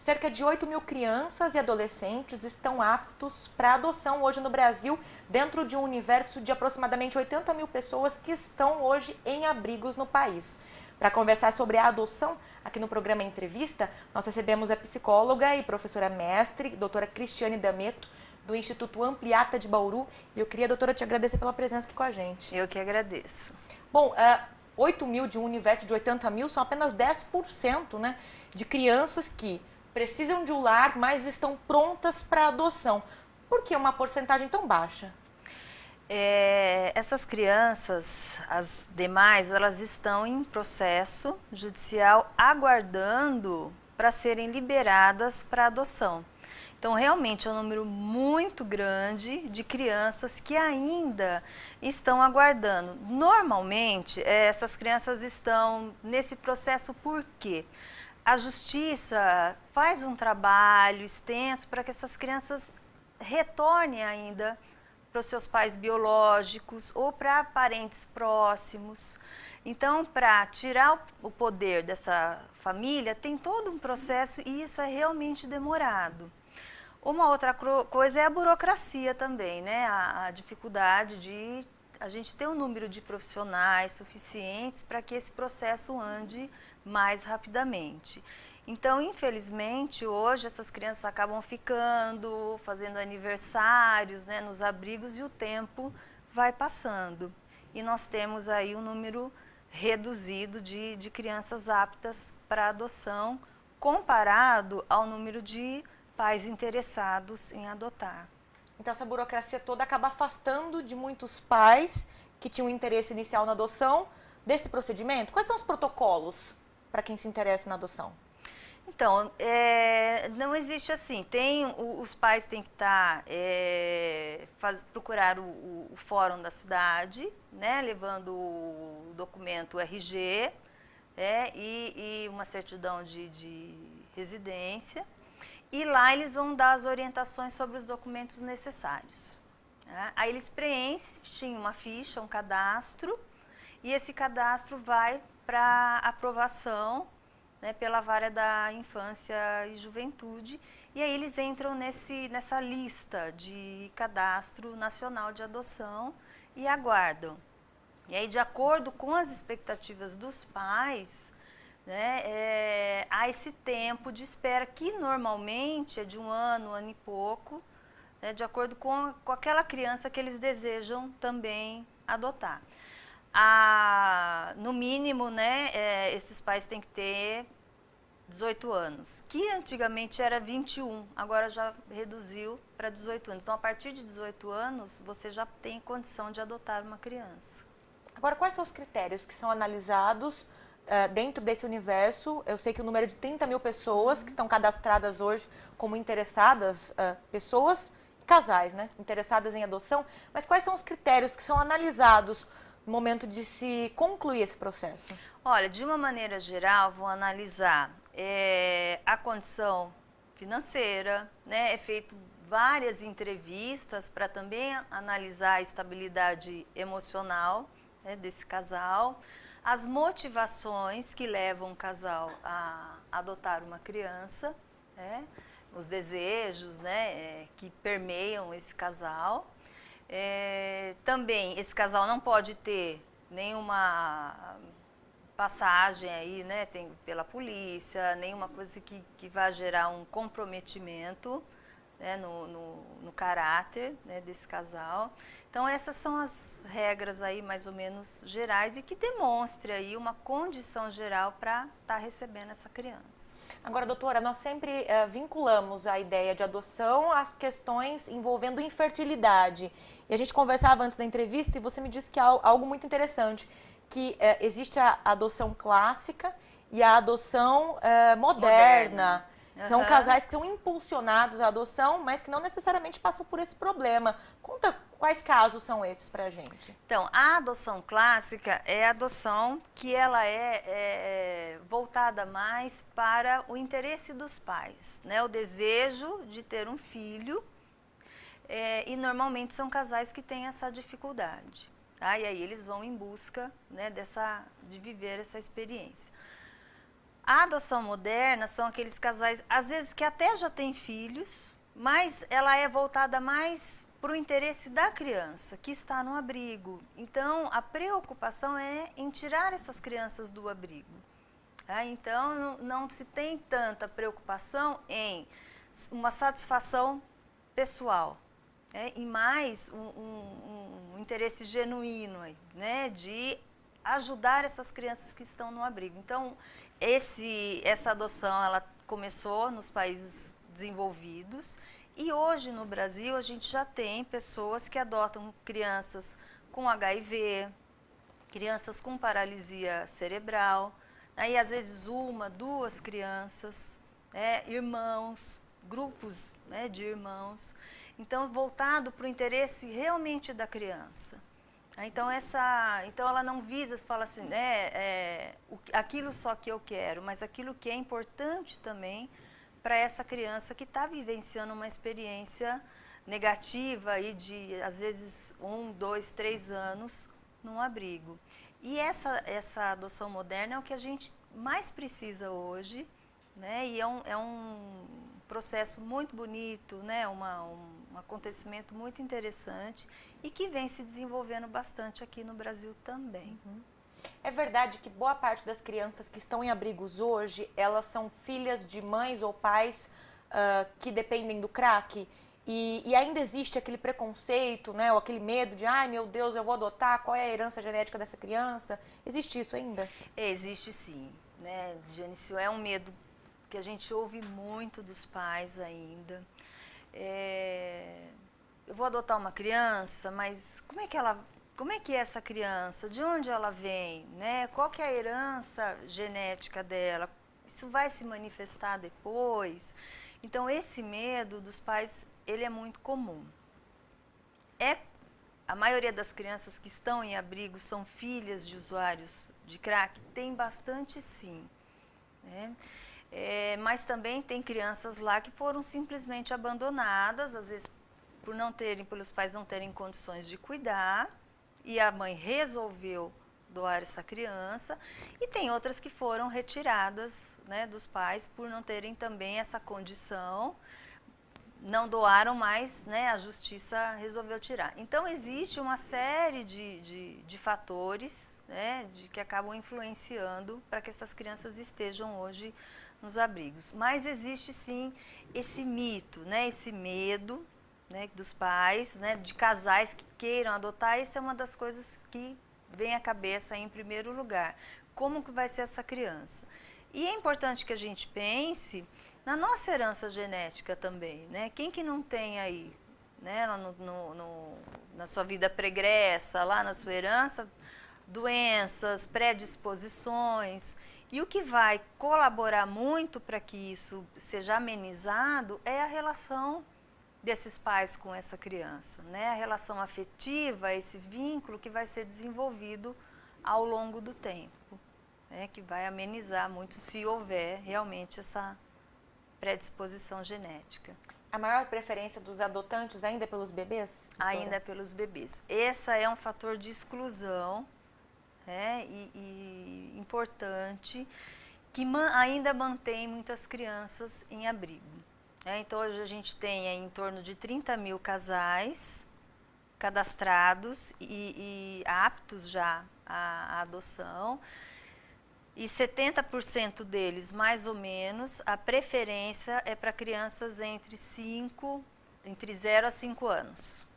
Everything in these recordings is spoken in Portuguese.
Cerca de 8 mil crianças e adolescentes estão aptos para adoção hoje no Brasil, dentro de um universo de aproximadamente 80 mil pessoas que estão hoje em abrigos no país. Para conversar sobre a adoção, aqui no programa Entrevista, nós recebemos a psicóloga e professora mestre, doutora Cristiane D'Ameto, do Instituto Ampliata de Bauru. E eu queria, doutora, te agradecer pela presença aqui com a gente. Eu que agradeço. Bom, 8 mil de um universo de 80 mil são apenas 10%, né, de crianças que precisam de um lar, mas estão prontas para adoção. Por que uma porcentagem tão baixa? Essas crianças, as demais, elas estão em processo judicial aguardando para serem liberadas para adoção. Então, realmente é um número muito grande de crianças que ainda estão aguardando. Normalmente, essas crianças estão nesse processo por quê? A justiça faz um trabalho extenso para que essas crianças retornem ainda para os seus pais biológicos ou para parentes próximos. Então, para tirar o poder dessa família, tem todo um processo e isso é realmente demorado. Uma outra coisa é a burocracia também, né? A dificuldade de a gente ter um número de profissionais suficientes para que esse processo ande mais rapidamente. Então, infelizmente, hoje essas crianças acabam ficando, fazendo aniversários, né, nos abrigos e o tempo vai passando. E nós temos aí um número reduzido de crianças aptas para adoção, comparado ao número de pais interessados em adotar. Então, essa burocracia toda acaba afastando de muitos pais que tinham interesse inicial na adoção desse procedimento. Quais são os protocolos para quem se interessa na adoção? Então, não existe assim. Os pais têm que procurar o fórum da cidade, né, levando o documento RG e uma certidão de residência. E lá eles vão dar as orientações sobre os documentos necessários. Né? Aí eles preenchem uma ficha, um cadastro, e esse cadastro vai para aprovação, né, pela Vara da Infância e Juventude, e aí eles entram nessa lista de cadastro nacional de adoção e aguardam. E aí, de acordo com as expectativas dos pais, né, há esse tempo de espera que normalmente é de um ano e pouco, né, de acordo com aquela criança que eles desejam também adotar. No mínimo, né, esses pais têm que ter 18 anos, que antigamente era 21, agora já reduziu para 18 anos. Então, a partir de 18 anos, você já tem condição de adotar uma criança. Agora, quais são os critérios que são analisados dentro desse universo? Eu sei que o número de 30 mil pessoas que estão cadastradas hoje como interessadas, pessoas e casais, né, interessadas em adoção, mas quais são os critérios que são analisados no momento de se concluir esse processo? Olha, de uma maneira geral, vão analisar a condição financeira, né? É feito várias entrevistas para também analisar a estabilidade emocional, né, desse casal, as motivações que levam o casal a adotar uma criança, né, os desejos, né, que permeiam esse casal. Também esse casal não pode ter nenhuma passagem aí, né, pela polícia, nenhuma coisa que vá gerar um comprometimento, né, no caráter, né, desse casal. Então, essas são as regras aí mais ou menos gerais e que demonstre aí uma condição geral para estar recebendo essa criança. Agora, doutora, nós sempre vinculamos a ideia de adoção às questões envolvendo infertilidade. E a gente conversava antes da entrevista e você me disse que há algo muito interessante, que existe a adoção clássica e a adoção moderna. São casais que são impulsionados à adoção, mas que não necessariamente passam por esse problema. Conta quais casos são esses para a gente. Então, a adoção clássica é a adoção que ela é voltada mais para o interesse dos pais, né? O desejo de ter um filho, e normalmente são casais que têm essa dificuldade. Tá? E aí eles vão em busca, né, de viver essa experiência. A adoção moderna são aqueles casais, às vezes, que até já têm filhos, mas ela é voltada mais para o interesse da criança que está no abrigo. Então, a preocupação é em tirar essas crianças do abrigo. Então, não se tem tanta preocupação em uma satisfação pessoal, e mais um interesse genuíno, né, de ajudar essas crianças que estão no abrigo. Então, essa adoção ela começou nos países desenvolvidos e hoje no Brasil a gente já tem pessoas que adotam crianças com HIV, crianças com paralisia cerebral, aí às vezes uma, duas crianças, irmãos, grupos, né, de irmãos, então voltado para o interesse realmente da criança. Então ela não visa, fala assim, aquilo só que eu quero, mas aquilo que é importante também para essa criança que está vivenciando uma experiência negativa aí de, às vezes, 1, 2, 3 anos num abrigo. E essa adoção moderna é o que a gente mais precisa hoje, né? E é um processo muito bonito, né? Um acontecimento muito interessante e que vem se desenvolvendo bastante aqui no Brasil também. É verdade que boa parte das crianças que estão em abrigos hoje, elas são filhas de mães ou pais que dependem do crack? E ainda existe aquele preconceito, né, ou aquele medo de, ai meu Deus, eu vou adotar, qual é a herança genética dessa criança? Existe isso ainda? Existe sim, né, Janice, é um medo que a gente ouve muito dos pais ainda. Eu vou adotar uma criança, mas como é que é essa criança? De onde ela vem? Né? Qual que é a herança genética dela? Isso vai se manifestar depois? Então, esse medo dos pais, ele é muito comum. A maioria das crianças que estão em abrigo são filhas de usuários de crack? Tem bastante sim. Né? Mas também tem crianças lá que foram simplesmente abandonadas, às vezes pelos pais não terem condições de cuidar, e a mãe resolveu doar essa criança, e tem outras que foram retiradas, né, dos pais por não terem também essa condição, não doaram mais, né, a justiça resolveu tirar. Então existe uma série de fatores, né, que acabam influenciando para que essas crianças estejam hoje nos abrigos. Mas existe sim esse mito, né, esse medo, né, dos pais, né, de casais que queiram adotar. Isso é uma das coisas que vem à cabeça em primeiro lugar. Como que vai ser essa criança? E é importante que a gente pense na nossa herança genética também, né? Quem que não tem aí, né, na sua vida pregressa, lá na sua herança, doenças, predisposições. E o que vai colaborar muito para que isso seja amenizado é a relação desses pais com essa criança, né? A relação afetiva, esse vínculo que vai ser desenvolvido ao longo do tempo, né? Que vai amenizar muito se houver realmente essa predisposição genética. A maior preferência dos adotantes ainda é pelos bebês, doutora? Ainda é pelos bebês. Esse é um fator de exclusão, né? E importante, que ainda mantém muitas crianças em abrigo. Então, hoje a gente tem em torno de 30 mil casais cadastrados e aptos já à adoção. E 70% deles, mais ou menos, a preferência é para crianças entre 0 a 5 anos.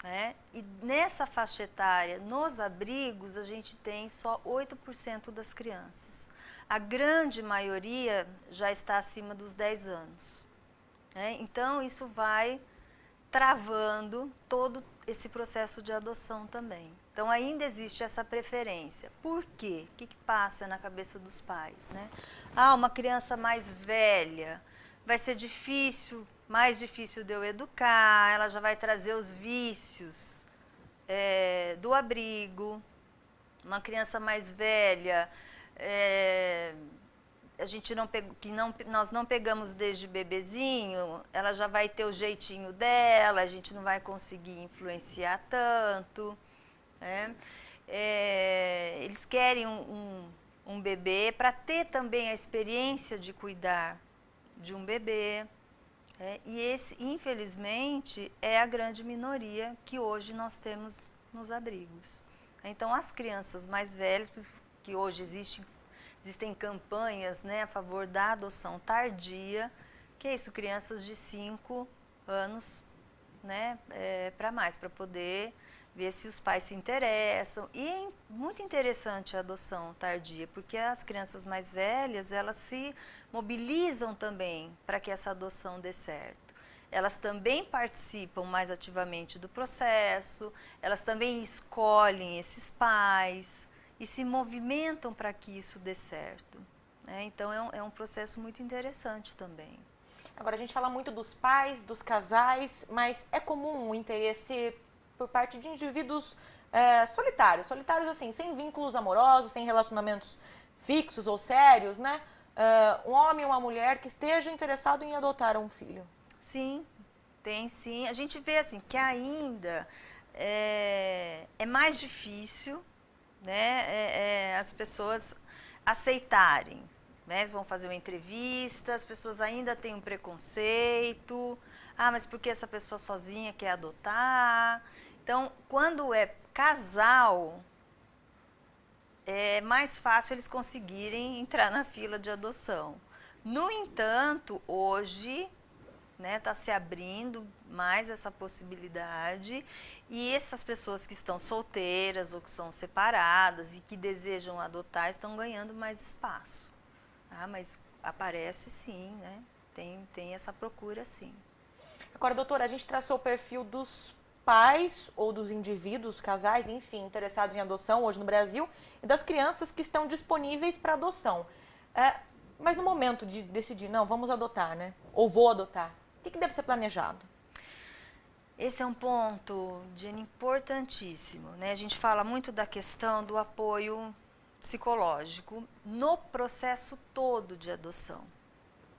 Né? E nessa faixa etária, nos abrigos, a gente tem só 8% das crianças. A grande maioria já está acima dos 10 anos. Então, isso vai travando todo esse processo de adoção também. Então, ainda existe essa preferência. Por quê? O que passa na cabeça dos pais? Né? Uma criança mais velha vai ser mais difícil de eu educar, ela já vai trazer os vícios do abrigo. Uma criança mais velha, nós não pegamos desde bebezinho, ela já vai ter o jeitinho dela, a gente não vai conseguir influenciar tanto. Eles querem um bebê, para ter também a experiência de cuidar de um bebê. E esse, infelizmente, é a grande minoria que hoje nós temos nos abrigos. Então, as crianças mais velhas, que hoje existem campanhas, né, a favor da adoção tardia, que é isso, crianças de 5 anos, né, para mais, para poder ver se os pais se interessam. E é muito interessante a adoção tardia, porque as crianças mais velhas, elas se mobilizam também para que essa adoção dê certo. Elas também participam mais ativamente do processo, elas também escolhem esses pais e se movimentam para que isso dê certo. Então, é um processo muito interessante também. Agora, a gente fala muito dos pais, dos casais, mas é comum o interesse por parte de indivíduos solitários assim, sem vínculos amorosos, sem relacionamentos fixos ou sérios, né? Um homem ou uma mulher que esteja interessado em adotar um filho. Sim, tem sim. A gente vê assim que ainda é mais difícil, né, as pessoas aceitarem. Né? Eles vão fazer uma entrevista, as pessoas ainda têm um preconceito. Ah, mas por que essa pessoa sozinha quer adotar? Então, quando é casal, é mais fácil eles conseguirem entrar na fila de adoção. No entanto, hoje, né, está se abrindo mais essa possibilidade e essas pessoas que estão solteiras ou que são separadas e que desejam adotar estão ganhando mais espaço. Mas aparece sim, né? Tem essa procura sim. Agora, doutora, a gente traçou o perfil dos pais ou dos indivíduos, casais, enfim, interessados em adoção hoje no Brasil e das crianças que estão disponíveis para adoção. Mas no momento de decidir, não, vamos adotar, né? Ou vou adotar, o que deve ser planejado? Esse é um ponto, Jenny, importantíssimo, né? A gente fala muito da questão do apoio psicológico no processo todo de adoção.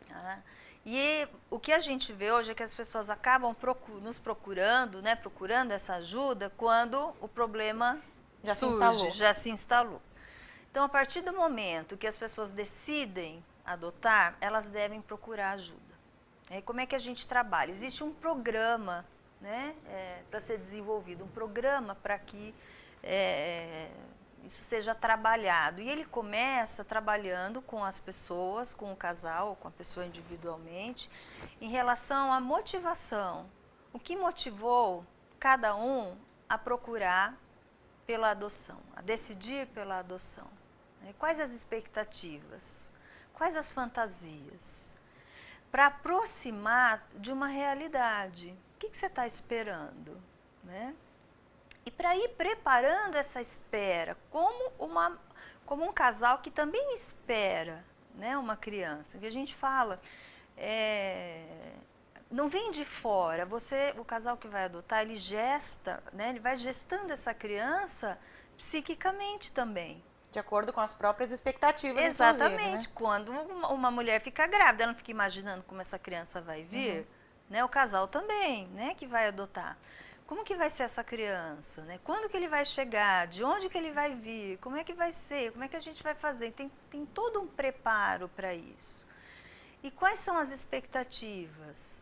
Tá? E o que a gente vê hoje é que as pessoas acabam nos procurando, né, procurando essa ajuda quando o problema surge, já se instalou. Então, a partir do momento que as pessoas decidem adotar, elas devem procurar ajuda. Como é que a gente trabalha? Existe um programa, né, para ser desenvolvido, um programa para que isso seja trabalhado. E ele começa trabalhando com as pessoas, com o casal, com a pessoa individualmente, em relação à motivação. O que motivou cada um a procurar pela adoção, a decidir pela adoção? Quais as expectativas? Quais as fantasias? Para aproximar de uma realidade. O que você está esperando? Né? E para ir preparando essa espera, como um casal que também espera, né, uma criança. Que a gente fala, não vem de fora, o casal que vai adotar, ele gesta, né, ele vai gestando essa criança psiquicamente também. De acordo com as próprias expectativas, exatamente, né? Quando uma mulher fica grávida, ela não fica imaginando como essa criança vai vir, né, o casal também, né, que vai adotar. Como que vai ser essa criança? Né? Quando que ele vai chegar? De onde que ele vai vir? Como é que vai ser? Como é que a gente vai fazer? Tem todo um preparo para isso. E quais são as expectativas?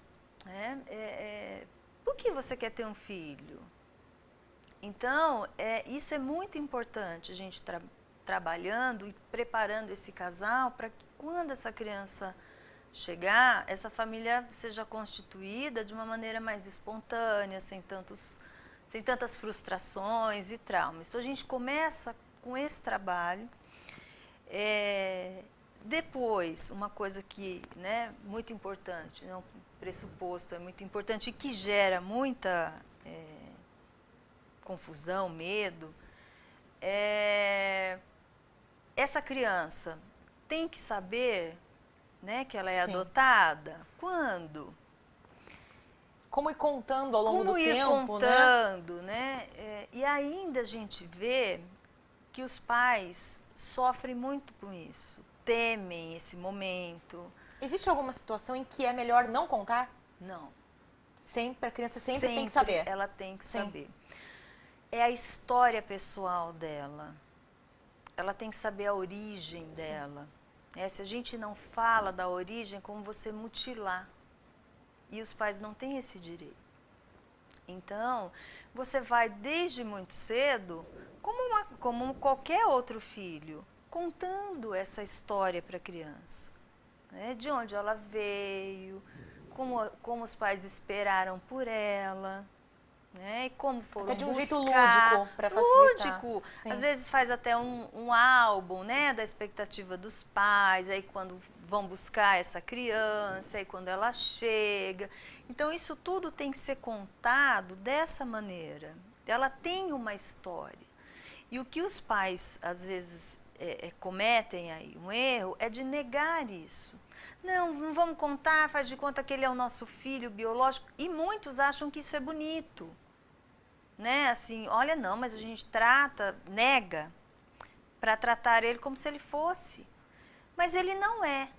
Por que você quer ter um filho? Então, isso é muito importante, a gente trabalhando e preparando esse casal para que quando essa criança chegar, essa família seja constituída de uma maneira mais espontânea, sem tantas frustrações e traumas. Então, a gente começa com esse trabalho. Depois, uma coisa que, né, muito importante, né, um pressuposto é muito importante e que gera muita confusão, medo, essa criança tem que saber, né, que ela é adotada. Quando? Como ir contando ao longo do tempo, né? Como ir contando, né? E ainda a gente vê que os pais sofrem muito com isso, temem esse momento. Existe alguma situação em que é melhor não contar? Não. A criança sempre tem que saber. Ela tem que saber. É a história pessoal dela. ela tem que saber a origem dela. Se a gente não fala da origem, é como você mutilar. E os pais não têm esse direito. Então, você vai desde muito cedo, como qualquer outro filho, contando essa história para a criança. De onde ela veio, como os pais esperaram por ela, e como foram até de um buscar. jeito lúdico, para facilitar. Lúdico. Sim. Às vezes faz até um álbum, da expectativa dos pais, aí quando vão buscar essa criança, aí quando ela chega. Então, isso tudo tem que ser contado dessa maneira. Ela tem uma história. E o que os pais, às vezes, cometem aí, um erro, é de negar isso. Não vamos contar, faz de conta que ele é o nosso filho biológico. E muitos acham que isso é bonito. Assim, olha, não, mas a gente nega para tratar ele como se ele fosse. Mas ele não é.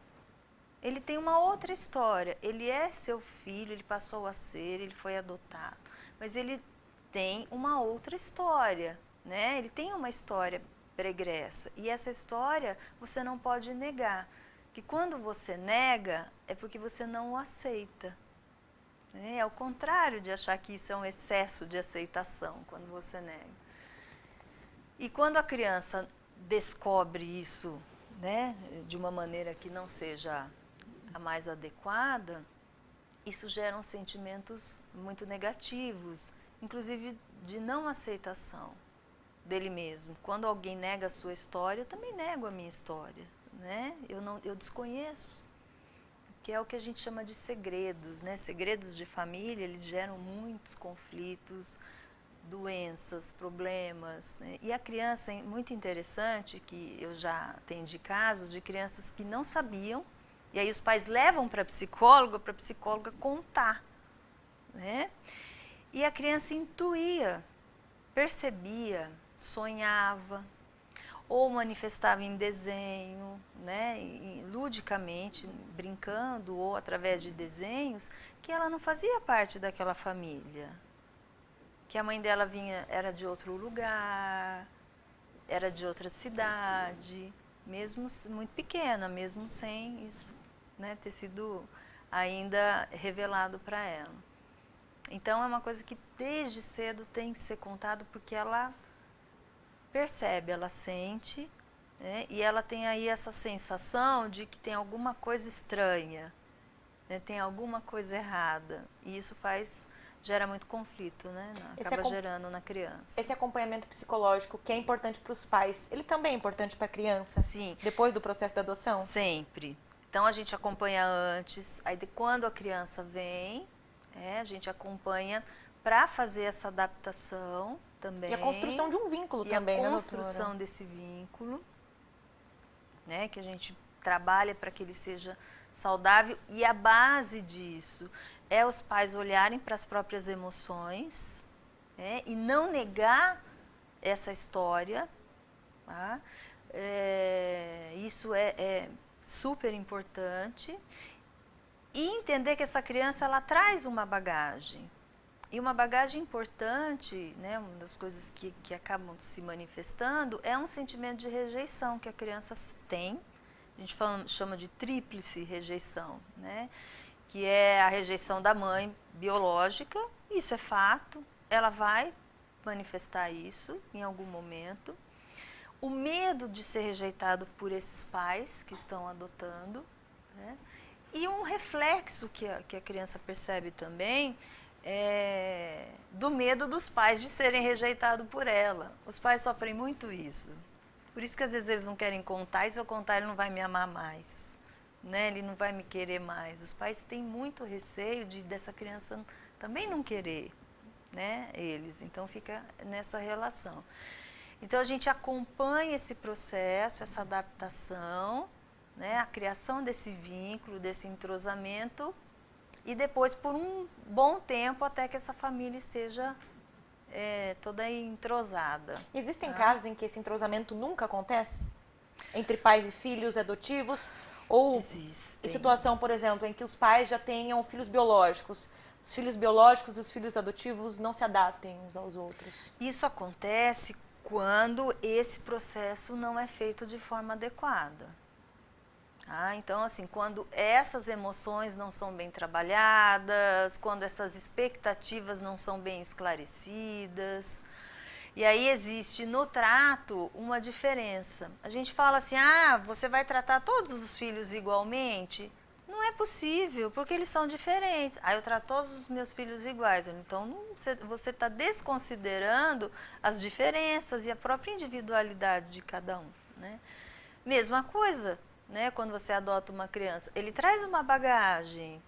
Ele tem uma outra história. Ele é seu filho, ele passou a ser, ele foi adotado. Mas ele tem uma outra história, Ele tem uma história pregressa. E essa história você não pode negar. Que quando você nega, é porque você não o aceita. É ao contrário de achar que isso é um excesso de aceitação, quando você nega. E quando a criança descobre isso, de uma maneira que não seja a mais adequada, isso gera sentimentos muito negativos, inclusive de não aceitação dele mesmo. Quando alguém nega a sua história, eu também nego a minha história, Eu desconheço. Que é o que a gente chama de segredos, Segredos de família, eles geram muitos conflitos, doenças, problemas, E a criança, é muito interessante, que eu já atendi casos de crianças que não sabiam, e aí os pais levam para a psicóloga contar, E a criança intuía, percebia, sonhava, ou manifestava em desenho, ludicamente, brincando, ou através de desenhos, que ela não fazia parte daquela família. Que a mãe dela era de outro lugar, era de outra cidade, mesmo muito pequena, mesmo sem isso ter sido ainda revelado para ela. Então, é uma coisa que desde cedo tem que ser contado, porque ela percebe, ela sente, e ela tem aí essa sensação de que tem alguma coisa estranha, tem alguma coisa errada, e isso gera muito conflito, acaba gerando na criança. Esse acompanhamento psicológico, que é importante para os pais, ele também é importante para a criança? Sim. Depois do processo da adoção? Sempre. Então, a gente acompanha antes, aí quando a criança vem, a gente acompanha para fazer essa adaptação também. E a construção de um vínculo também, a construção desse vínculo, que a gente trabalha para que ele seja saudável. E a base disso é os pais olharem para as próprias emoções, e não negar essa história. Tá? Isso é super importante. E entender que essa criança ela traz uma bagagem. E uma bagagem importante, uma das coisas que acabam se manifestando, é um sentimento de rejeição que a criança tem. A gente chama de tríplice rejeição, que é a rejeição da mãe biológica, isso é fato, ela vai manifestar isso em algum momento. O medo de ser rejeitado por esses pais que estão adotando, e um reflexo que a criança percebe também do medo dos pais de serem rejeitados por ela. Os pais sofrem muito isso. Por isso que às vezes eles não querem contar, e se eu contar ele não vai me amar mais. Ele não vai me querer mais. Os pais têm muito receio dessa criança também não querer, eles. Então fica nessa relação. Então a gente acompanha esse processo, essa adaptação, a criação desse vínculo, desse entrosamento, e depois por um bom tempo até que essa família esteja toda entrosada. Existem casos em que esse entrosamento nunca acontece? Entre pais e filhos adotivos? Ou situação, por exemplo, em que os pais já tenham filhos biológicos? Os filhos biológicos e os filhos adotivos não se adaptem uns aos outros? Isso acontece quando esse processo não é feito de forma adequada. Então, assim, quando essas emoções não são bem trabalhadas, quando essas expectativas não são bem esclarecidas, e aí existe no trato uma diferença. A gente fala assim, você vai tratar todos os filhos igualmente? Não é possível, porque eles são diferentes. Eu trato todos os meus filhos iguais. Então, você está desconsiderando as diferenças e a própria individualidade de cada um, né? Mesma coisa, né, quando você adota uma criança, ele traz uma bagagem,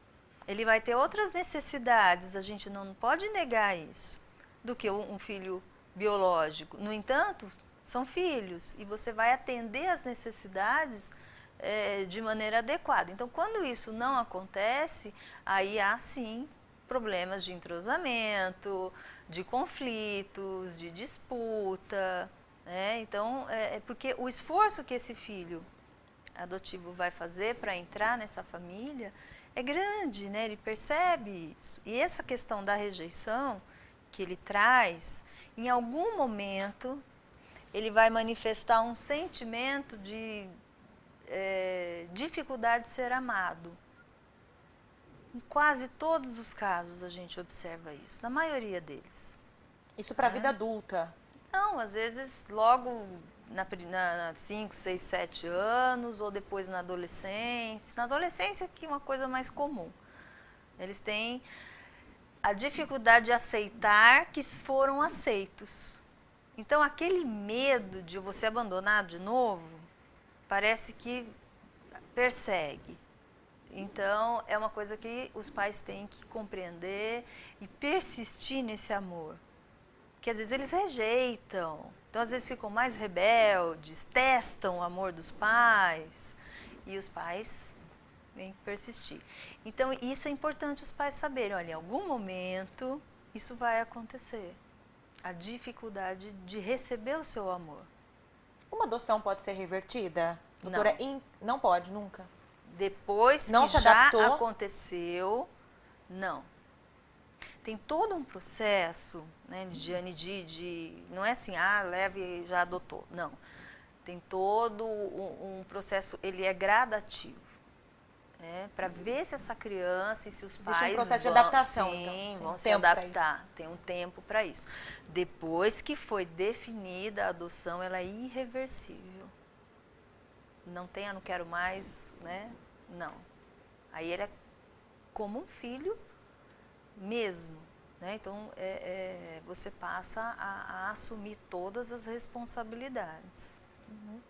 ele vai ter outras necessidades, a gente não pode negar isso, do que um filho biológico. No entanto, são filhos e você vai atender às necessidades de maneira adequada. Então, quando isso não acontece, aí há sim problemas de entrosamento, de conflitos, de disputa, né? Então, porque o esforço que esse filho adotivo vai fazer para entrar nessa família é grande, né? Ele percebe isso. E essa questão da rejeição que ele traz, em algum momento, ele vai manifestar um sentimento de dificuldade de ser amado. Em quase todos os casos a gente observa isso, na maioria deles. Isso para a vida adulta? Não, às vezes logo na 5, 6, 7 anos, ou depois na adolescência. Na adolescência que é uma coisa mais comum. Eles têm a dificuldade de aceitar que foram aceitos. Então, aquele medo de você abandonar de novo, parece que persegue. Então, é uma coisa que os pais têm que compreender e persistir nesse amor. Porque às vezes eles rejeitam. Então, às vezes ficam mais rebeldes, testam o amor dos pais. E os pais têm que persistir. Então, isso é importante os pais saberem. Olha, em algum momento, isso vai acontecer. A dificuldade de receber o seu amor. Uma adoção pode ser revertida? Doutora, não pode, nunca? Depois não que se já adaptou. aconteceu, não. Tem todo um processo, né, de não é assim, leve e já adotou. Não. Tem todo um processo, ele é gradativo. Para ver se essa criança e se os pais Existe um processo de adaptação, sim, então, vão se adaptar. Tem um tempo para isso. Depois que foi definida a adoção, ela é irreversível. Não tem, não quero mais, né? Não. Aí ele é como um filho mesmo, né? Então, você passa a assumir todas as responsabilidades. Uhum.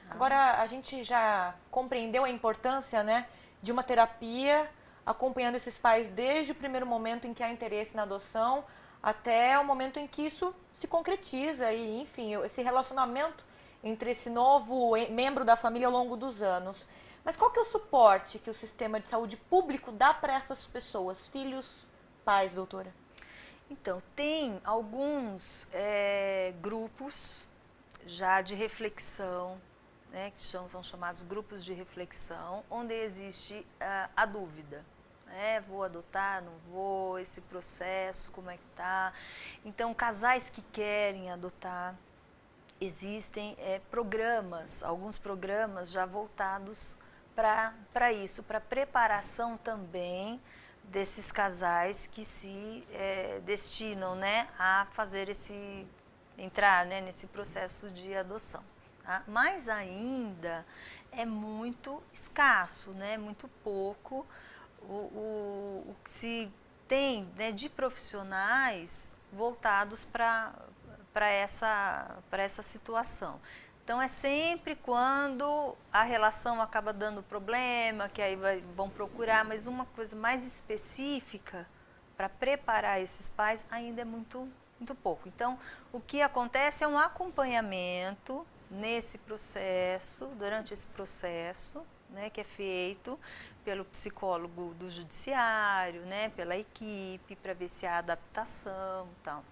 Agora, a gente já compreendeu a importância, né, de uma terapia acompanhando esses pais desde o primeiro momento em que há interesse na adoção até o momento em que isso se concretiza e, enfim, esse relacionamento entre esse novo membro da família ao longo dos anos. Mas qual que é o suporte que o sistema de saúde público dá para essas pessoas, filhos, pais, doutora? Então, tem alguns grupos já de reflexão, né, que são chamados grupos de reflexão, onde existe a dúvida. Vou adotar, não vou, esse processo, como é que tá? Então, casais que querem adotar, existem programas, alguns programas já voltados para isso, para preparação também desses casais que se destinam, né, a fazer entrar, né, nesse processo de adoção. Tá? Mas ainda é muito escasso, né, muito pouco o que se tem, né, de profissionais voltados para essa situação. Então, é sempre quando a relação acaba dando problema, que aí vão procurar, mas uma coisa mais específica para preparar esses pais ainda é muito, muito pouco. Então, o que acontece é um acompanhamento nesse processo, durante esse processo, né, que é feito pelo psicólogo do judiciário, né, pela equipe, para ver se há adaptação e tal.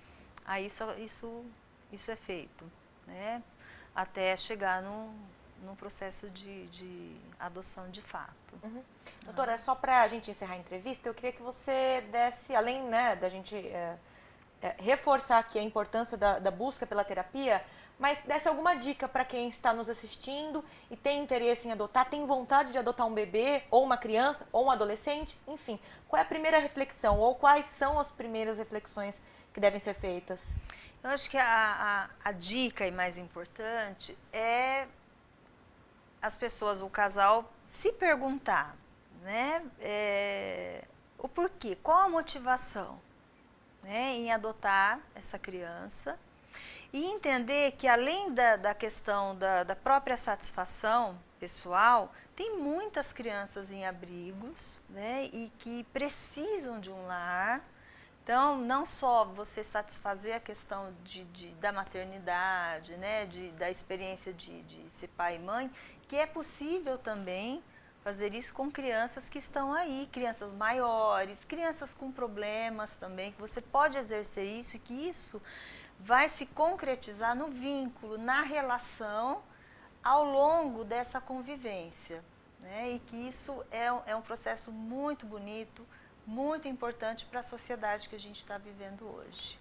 Aí isso é feito, né, até chegar num processo de adoção de fato. Uhum. Doutora, só para a gente encerrar a entrevista, eu queria que você desse, além, né, da gente reforçar aqui a importância da busca pela terapia, mas desse alguma dica para quem está nos assistindo e tem interesse em adotar, tem vontade de adotar um bebê, ou uma criança, ou um adolescente, enfim. Qual é a primeira reflexão, ou quais são as primeiras reflexões que devem ser feitas? Eu acho que a dica e mais importante é as pessoas, o casal, se perguntar, né, o porquê, qual a motivação, né, em adotar essa criança e entender que além da questão da própria satisfação pessoal, tem muitas crianças em abrigos, né, e que precisam de um lar. Então, não só você satisfazer a questão da maternidade, né, da experiência de ser pai e mãe, que é possível também fazer isso com crianças que estão aí, crianças maiores, crianças com problemas também, que você pode exercer isso e que isso vai se concretizar no vínculo, na relação, ao longo dessa convivência, né, e que isso é um processo muito bonito, muito importante para a sociedade que a gente está vivendo hoje.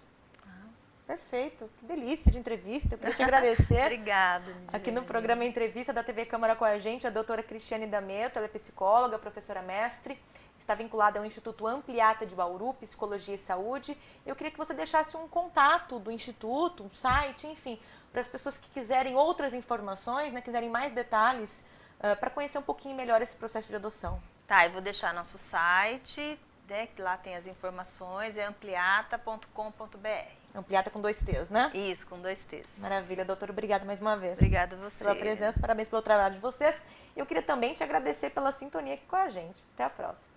Perfeito, que delícia de entrevista. Eu queria te agradecer. Obrigada, Lidiane. Aqui no programa Entrevista da TV Câmara com a gente, a doutora Cristiane D'Ameto, ela é psicóloga, professora mestre, está vinculada ao Instituto Ampliata de Bauru, Psicologia e Saúde. Eu queria que você deixasse um contato do Instituto, um site, enfim, para as pessoas que quiserem outras informações, né, quiserem mais detalhes, para conhecer um pouquinho melhor esse processo de adoção. Tá, eu vou deixar nosso site, né, que lá tem as informações, é ampliata.com.br. Ampliata com 2 T's, né? Isso, com 2 T's. Maravilha, doutora, obrigada mais uma vez. Obrigada a você. Pela presença, parabéns pelo trabalho de vocês. Eu queria também te agradecer pela sintonia aqui com a gente. Até a próxima.